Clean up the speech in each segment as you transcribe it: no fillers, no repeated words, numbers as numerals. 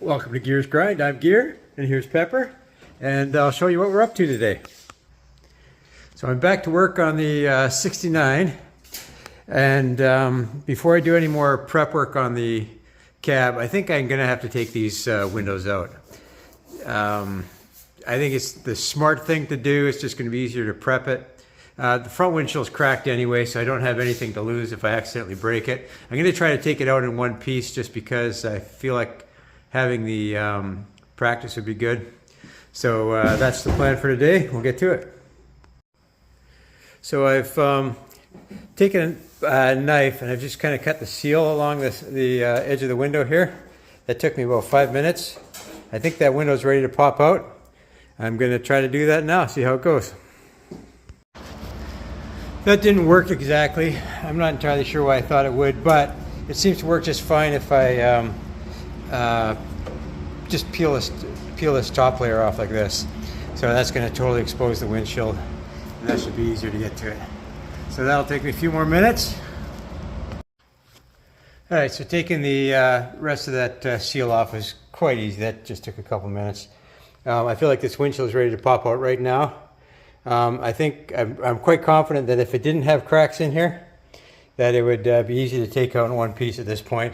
Welcome to Gear's Grind. I'm Gear, and here's Pepper, and I'll show you what we're up to today. So I'm back to work on the 69, and before I do any more prep work on the cab, I think I'm going to have to take these windows out. I think it's the smart thing to do. It's just going to be easier to prep it. The front windshield's cracked anyway, so I don't have anything to lose if I accidentally break it. I'm going to try to take it out in one piece just because I feel like having the practice would be good. So that's the plan for today. We'll get to it. So I've taken a knife and I've just kind of cut the seal along the edge of the window here. That took me about 5 minutes. I think that window's ready to pop out. I'm going to try to do that now, see how it goes. That didn't work exactly. I'm not entirely sure why I thought it would, but it seems to work just fine if I just peel this top layer off like this. So that's going to totally expose the windshield, and that should be easier to get to it. So that'll take me a few more minutes. All right, so taking the rest of that seal off was quite easy. That just took a couple minutes. I feel like this windshield is ready to pop out right now. I think I'm quite confident that if it didn't have cracks in here, that it would be easy to take out in one piece at this point.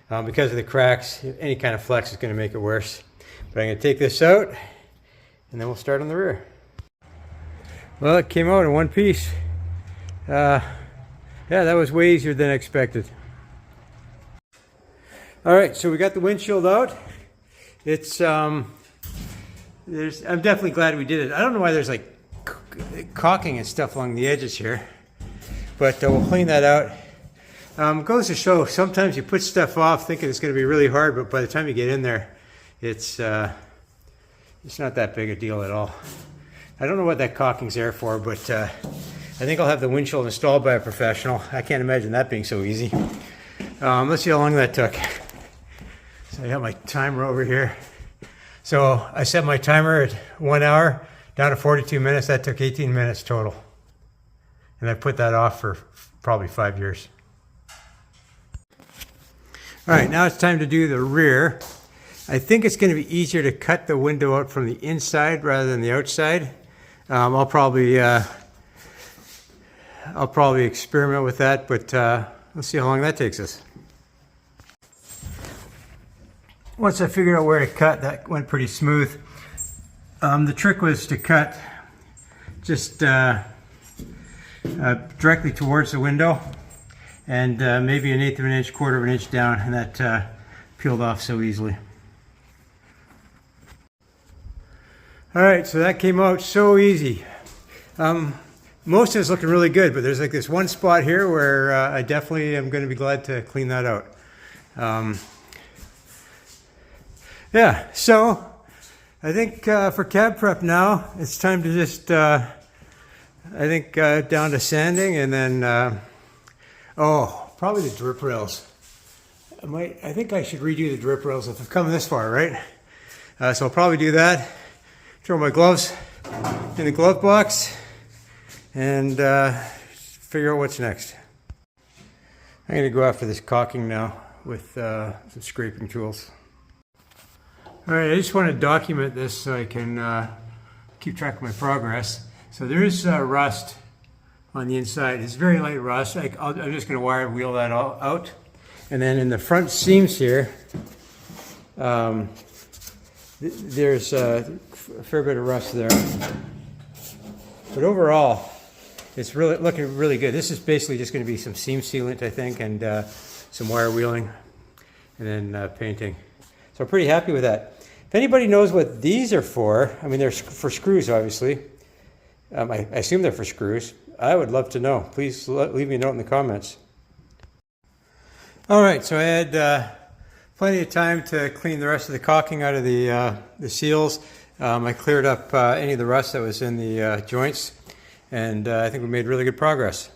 Because of the cracks, any kind of flex is going to make it worse. But I'm going to take this out, and then we'll start on the rear. Well, it came out in one piece. Yeah, that was way easier than expected. All right, so we got the windshield out. It's I'm definitely glad we did it. I don't know why there's like caulking and stuff along the edges here, but we'll clean that out. Goes to show, sometimes you put stuff off thinking it's going to be really hard, but by the time you get in there, it's not that big a deal at all. I don't know what that caulking's there for, but I think I'll have the windshield installed by a professional. I can't imagine that being so easy. Let's see how long that took. So I got my timer over here. So I set my timer at 1 hour down to 42 minutes. That took 18 minutes total. And I put that off for probably 5 years. All right, now it's time to do the rear. I think it's going to be easier to cut the window out from the inside rather than the outside. I'll probably experiment with that, but let's see how long that takes us. Once I figured out where to cut, that went pretty smooth. The trick was to cut just directly towards the window, and maybe 1/8 of an inch, 1/4 of an inch down, and that peeled off so easily. All right, so that came out so easy. Most of it's looking really good, but there's like this one spot here where I definitely am going to be glad to clean that out. Yeah, so I think for cab prep now, it's time to just, I think down to sanding, and then, probably the drip rails. I think I should redo the drip rails if I've come this far, right? So I'll probably do that. Throw my gloves in the glove box and figure out what's next. I'm going to go after this caulking now with some scraping tools. All right, I just want to document this so I can keep track of my progress. So there is rust on the inside. It's very light rust. I'm just going to wire wheel that all out. And then in the front seams here, there's a fair bit of rust there. But overall, it's really looking really good. This is basically just going to be some seam sealant, I think, and some wire wheeling, and then painting. So I'm pretty happy with that. If anybody knows what these are for, I mean, they're for screws, obviously. I assume they're for screws. I would love to know. Please leave me a note in the comments. All right, so I had plenty of time to clean the rest of the caulking out of the seals. I cleared up any of the rust that was in the joints, and I think we made really good progress.